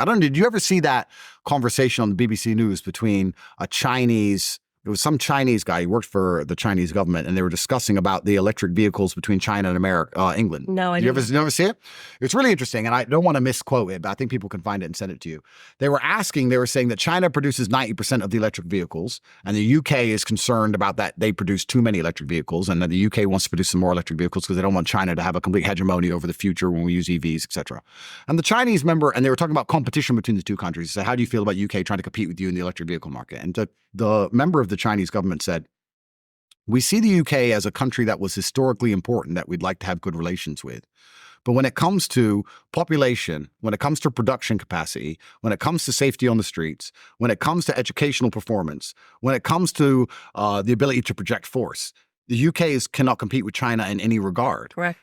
I don't know, did you ever see that conversation on the BBC News between it was some Chinese guy who worked for the Chinese government, and they were discussing about the electric vehicles between China and England. No, I didn't. didn't. You ever see it? It's really interesting, and I don't want to misquote it, but I think people can find it and send it to you. They were saying that China produces 90% of the electric vehicles, and the UK is concerned about that they produce too many electric vehicles, and that the UK wants to produce some more electric vehicles because they don't want China to have a complete hegemony over the future when we use EVs, etc. And the Chinese and they were talking about competition between the two countries. So how do you feel about UK trying to compete with you in the electric vehicle market? And the member of the Chinese government said, we see the UK as a country that was historically important that we'd like to have good relations with. But when it comes to population, when it comes to production capacity, when it comes to safety on the streets, when it comes to educational performance, when it comes to the ability to project force, the UK cannot compete with China in any regard. Correct.